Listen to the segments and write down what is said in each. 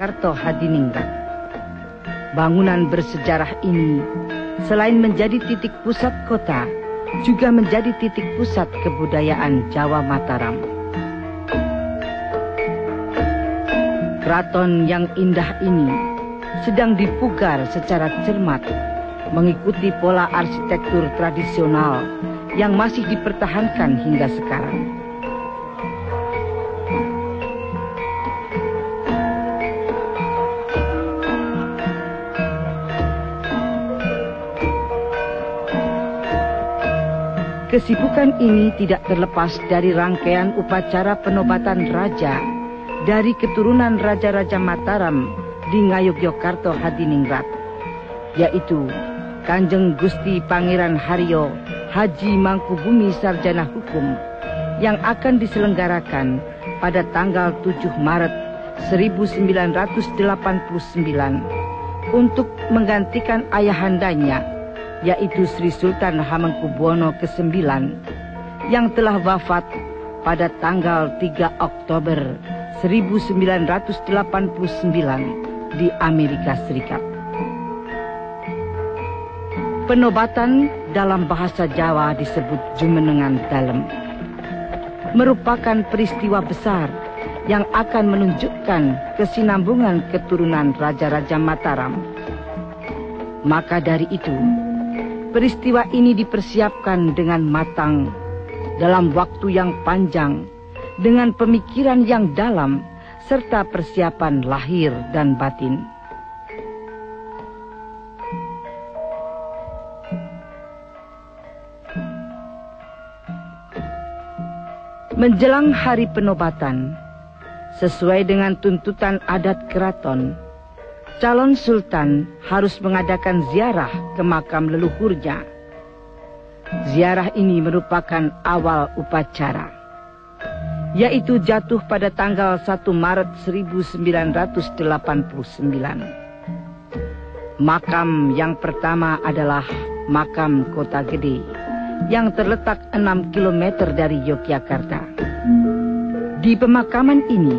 Kartohadiningrat. Bangunan bersejarah ini selain menjadi titik pusat kota, juga menjadi titik pusat kebudayaan Jawa Mataram. Keraton yang indah ini sedang dipugar secara cermat, mengikuti pola arsitektur tradisional yang masih dipertahankan hingga sekarang. Kesibukan ini tidak terlepas dari rangkaian upacara penobatan raja dari keturunan Raja-Raja Mataram di Ngayogyakarta Hadiningrat, yaitu Kanjeng Gusti Pangeran Haryo Haji Mangkubumi Sarjana Hukum, yang akan diselenggarakan pada tanggal 7 Maret 1989 untuk menggantikan ayahandanya, yaitu Sri Sultan Hamengkubuwono ke-9 yang telah wafat pada tanggal 3 Oktober 1989 di Amerika Serikat. Penobatan dalam bahasa Jawa disebut jumenengan dalem, merupakan peristiwa besar yang akan menunjukkan kesinambungan keturunan Raja-Raja Mataram. Maka dari itu, peristiwa ini dipersiapkan dengan matang, dalam waktu yang panjang, dengan pemikiran yang dalam, serta persiapan lahir dan batin. Menjelang hari penobatan, sesuai dengan tuntutan adat keraton, calon sultan harus mengadakan ziarah ke makam leluhurnya. Ziarah ini merupakan awal upacara, yaitu jatuh pada tanggal 1 Maret 1989. Makam yang pertama adalah makam Kota Gede, yang terletak 6 km dari Yogyakarta. Di pemakaman ini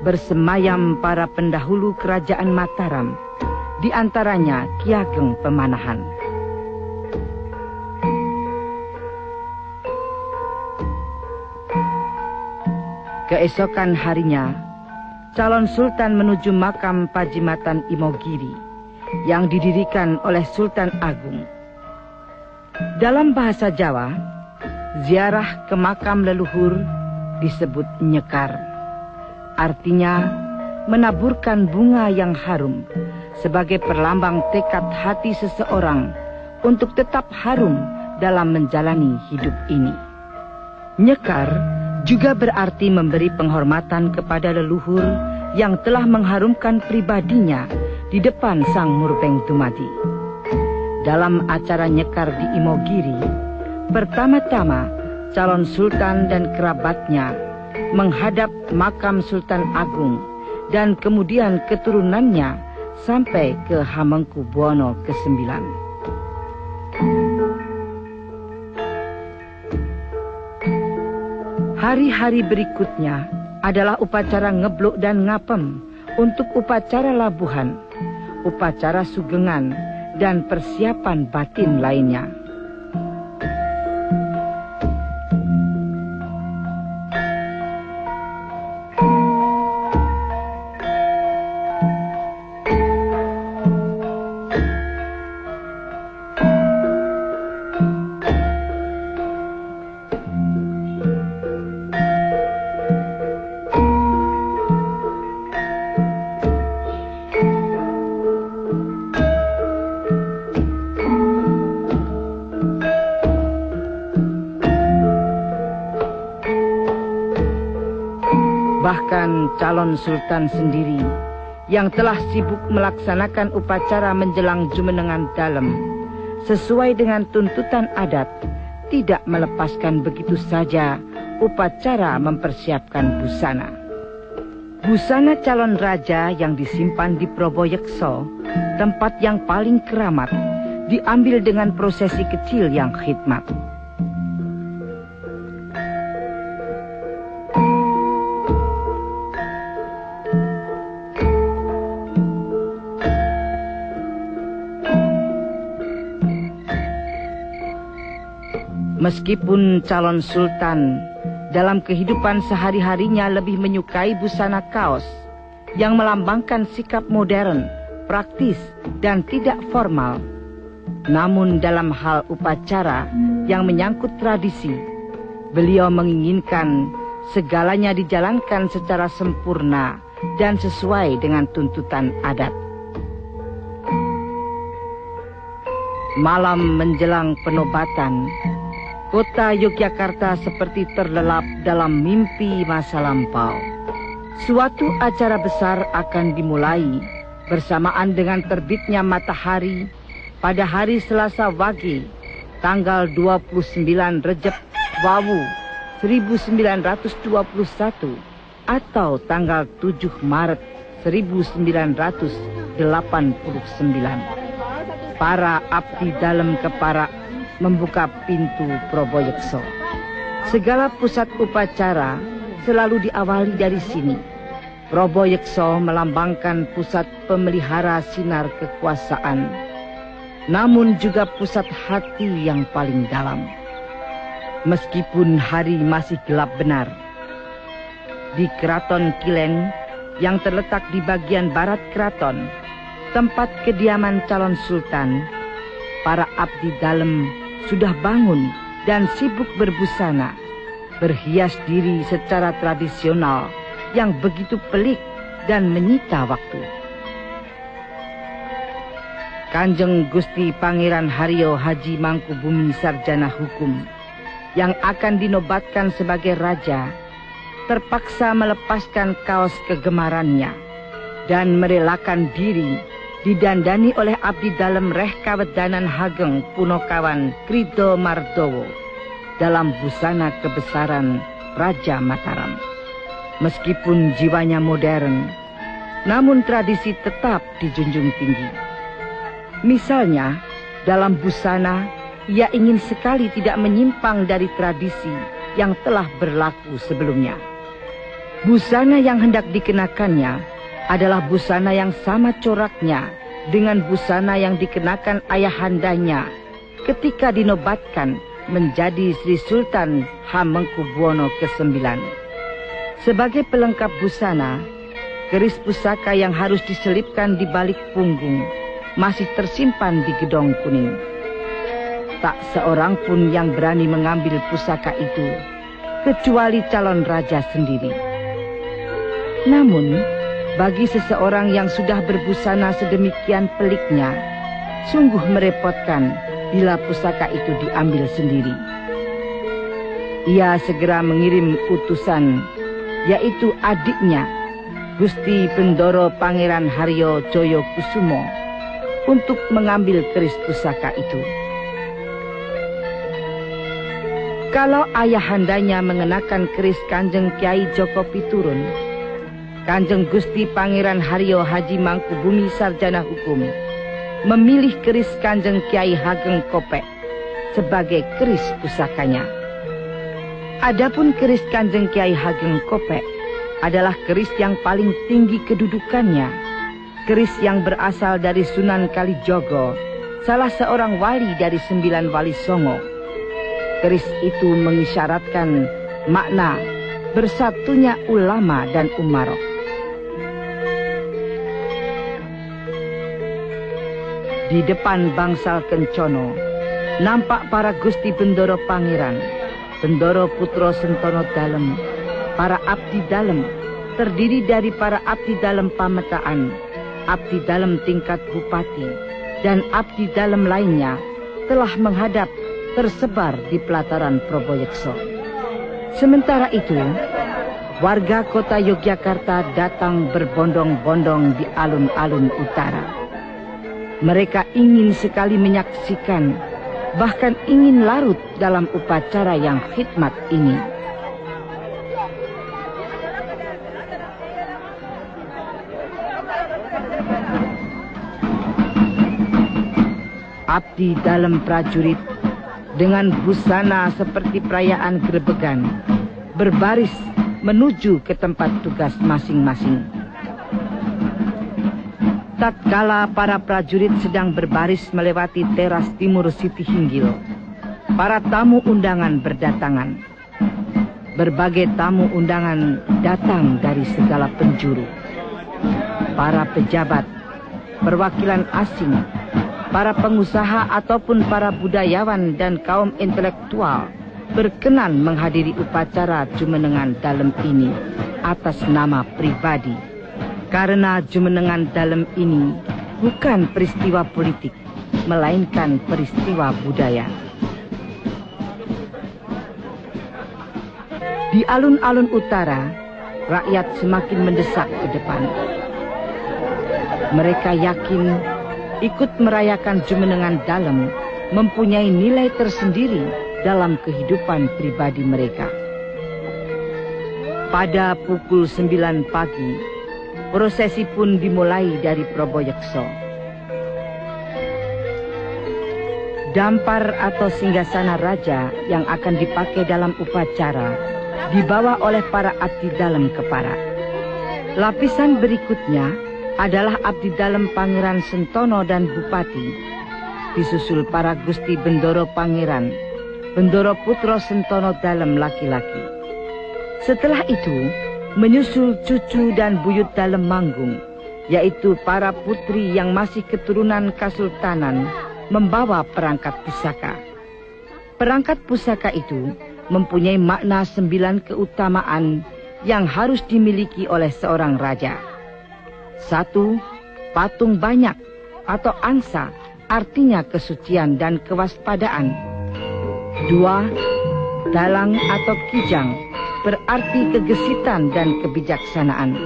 bersemayam para pendahulu kerajaan Mataram, di antaranya Ki Ageng Pemanahan. Keesokan harinya, calon sultan menuju makam Pajimatan Imogiri yang didirikan oleh Sultan Agung. Dalam bahasa Jawa, ziarah ke makam leluhur disebut nyekar. Artinya menaburkan bunga yang harum sebagai perlambang tekad hati seseorang untuk tetap harum dalam menjalani hidup ini. Nyekar juga berarti memberi penghormatan kepada leluhur yang telah mengharumkan pribadinya di depan Sang Murbeng Dumadi. Dalam acara nyekar di Imogiri, pertama-tama calon sultan dan kerabatnya menghadap makam Sultan Agung dan kemudian keturunannya sampai ke Hamengkubuwono ke-9. Hari-hari berikutnya adalah upacara ngebluk dan ngapem untuk upacara labuhan, upacara sugengan, dan persiapan batin lainnya. Bahkan calon sultan sendiri yang telah sibuk melaksanakan upacara menjelang jumenengan dalem sesuai dengan tuntutan adat, tidak melepaskan begitu saja upacara mempersiapkan busana. Busana calon raja yang disimpan di Proboyekso, tempat yang paling keramat, diambil dengan prosesi kecil yang khidmat. Meskipun calon sultan dalam kehidupan sehari-harinya lebih menyukai busana kaos yang melambangkan sikap modern, praktis, dan tidak formal, namun dalam hal upacara yang menyangkut tradisi, beliau menginginkan segalanya dijalankan secara sempurna dan sesuai dengan tuntutan adat. Malam menjelang penobatan, kota Yogyakarta seperti terlelap dalam mimpi masa lampau. Suatu acara besar akan dimulai bersamaan dengan terbitnya matahari pada hari Selasa Wage, tanggal 29 Rejab Wawu 1921 atau tanggal 7 Maret 1989. Para abdi dalam keparak membuka pintu Proboyekso. Segala pusat upacara selalu diawali dari sini. Proboyekso melambangkan pusat pemelihara sinar kekuasaan, namun juga pusat hati yang paling dalam. Meskipun hari masih gelap benar, di Keraton Kileng yang terletak di bagian barat keraton, tempat kediaman calon sultan, para abdi dalem sudah bangun dan sibuk berbusana, berhias diri secara tradisional yang begitu pelik dan menyita waktu. Kanjeng Gusti Pangeran Haryo Haji Mangkubumi Sarjana Hukum yang akan dinobatkan sebagai raja terpaksa melepaskan kaos kegemarannya dan merelakan diri didandani oleh abdi dalem Reh Kawedanan Hageng Punokawan Krido Mardowo dalam busana kebesaran Raja Mataram. Meskipun jiwanya modern, namun tradisi tetap dijunjung tinggi. Misalnya, dalam busana, ia ingin sekali tidak menyimpang dari tradisi yang telah berlaku sebelumnya. Busana yang hendak dikenakannya adalah busana yang sama coraknya dengan busana yang dikenakan ayahandanya ketika dinobatkan menjadi Sri Sultan Hamengkubuwono ke-9. Sebagai pelengkap busana, keris pusaka yang harus diselipkan di balik punggung masih tersimpan di Gedong Kuning. Tak seorang pun yang berani mengambil pusaka itu, kecuali calon raja sendiri. Namun, bagi seseorang yang sudah berbusana sedemikian peliknya, sungguh merepotkan bila pusaka itu diambil sendiri. Ia segera mengirim utusan, yaitu adiknya, Gusti Bendoro Pangeran Haryo Joyo Kusumo, untuk mengambil keris pusaka itu. Kalau ayahandanya mengenakan keris Kanjeng Kiai Joko Piturun, Kanjeng Gusti Pangeran Haryo Haji Mangkubumi Sarjana Hukum memilih keris Kanjeng Kiai Hageng Kopek sebagai keris pusakanya. Adapun keris Kanjeng Kiai Hageng Kopek adalah keris yang paling tinggi kedudukannya, keris yang berasal dari Sunan Kalijogo, salah seorang wali dari 9 wali Songo. Keris itu mengisyaratkan makna bersatunya ulama dan umarok. Di depan bangsal Kencono, nampak para Gusti Bendoro Pangeran, Bendoro Putro Sentono Dalem, para abdi dalem, terdiri dari para abdi dalem pametaan, abdi dalem tingkat bupati, dan abdi dalem lainnya telah menghadap tersebar di pelataran Proboyekso. Sementara itu, warga kota Yogyakarta datang berbondong-bondong di alun-alun utara. Mereka ingin sekali menyaksikan, bahkan ingin larut dalam upacara yang khidmat ini. Abdi dalem prajurit dengan busana seperti perayaan grebegan berbaris menuju ke tempat tugas masing-masing. Tatkala para prajurit sedang berbaris melewati teras timur Siti Hinggil, para tamu undangan berdatangan. Berbagai tamu undangan datang dari segala penjuru. Para pejabat, perwakilan asing, para pengusaha ataupun para budayawan dan kaum intelektual berkenan menghadiri upacara jumenengan dalem ini atas nama pribadi. Karena jumenengan dalem ini bukan peristiwa politik, melainkan peristiwa budaya. Di alun-alun utara, rakyat semakin mendesak ke depan. Mereka yakin ikut merayakan jumenengan dalem mempunyai nilai tersendiri dalam kehidupan pribadi mereka. Pada pukul 9 pagi, prosesi pun dimulai dari Proboyekso. Dampar atau singgasana raja yang akan dipakai dalam upacara dibawa oleh para abdi dalem kepara. Lapisan berikutnya adalah abdi dalem Pangeran Sentono dan Bupati, disusul para Gusti Bendoro Pangeran, Bendoro Putro Sentono dalem laki-laki. Setelah itu menyusul cucu dan buyut dalem manggung, yaitu para putri yang masih keturunan Kasultanan membawa perangkat pusaka. Perangkat pusaka itu mempunyai makna 9 keutamaan yang harus dimiliki oleh seorang raja. 1. Patung banyak atau angsa, artinya kesucian dan kewaspadaan. 2. Dalang atau kijang, berarti kegesitan dan kebijaksanaan.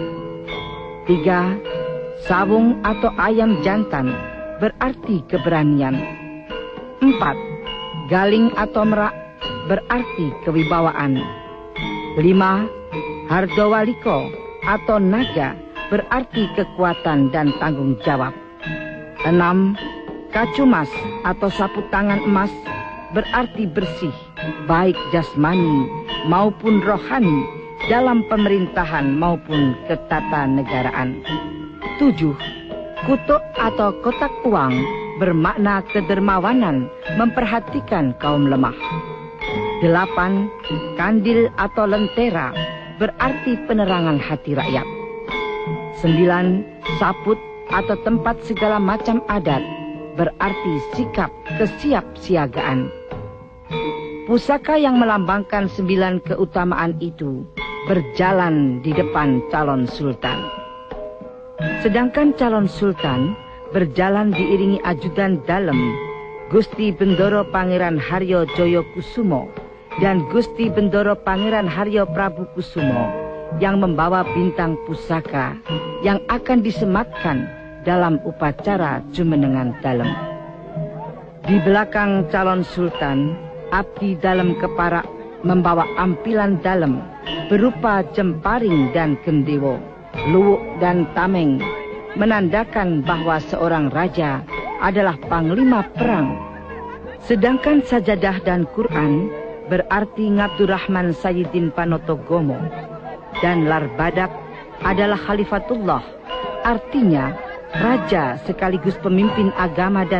3. Sawung atau ayam jantan, berarti keberanian. 4. Galing atau merak, berarti kewibawaan. 5. Hardowaliko atau naga, berarti kekuatan dan tanggung jawab. 6. Kacumas atau sapu tangan emas, berarti bersih, baik jasmani maupun rohani dalam pemerintahan maupun ketatanegaraan. 7. Kutuk atau kotak uang, bermakna kedermawanan, memperhatikan kaum lemah. 8. Kandil atau lentera, berarti penerangan hati rakyat. 9. Saput atau tempat segala macam adat, berarti sikap kesiapsiagaan. Pusaka yang melambangkan 9 keutamaan itu berjalan di depan calon sultan. Sedangkan calon sultan berjalan diiringi ajudan dalem Gusti Bendoro Pangeran Haryo Joyo Kusumo dan Gusti Bendoro Pangeran Haryo Prabu Kusumo yang membawa bintang pusaka yang akan disematkan dalam upacara jumenengan dalem. Di belakang calon sultan, abdi dalem kepara membawa ampilan dalem berupa jemparing dan gendewo, luwuk dan tameng, menandakan bahwa seorang raja adalah panglima perang. Sedangkan sajadah dan Quran berarti Ngabdurrahman Sayyidin Panotogomo, dan Larbadak adalah Khalifatullah, artinya raja sekaligus pemimpin agama dan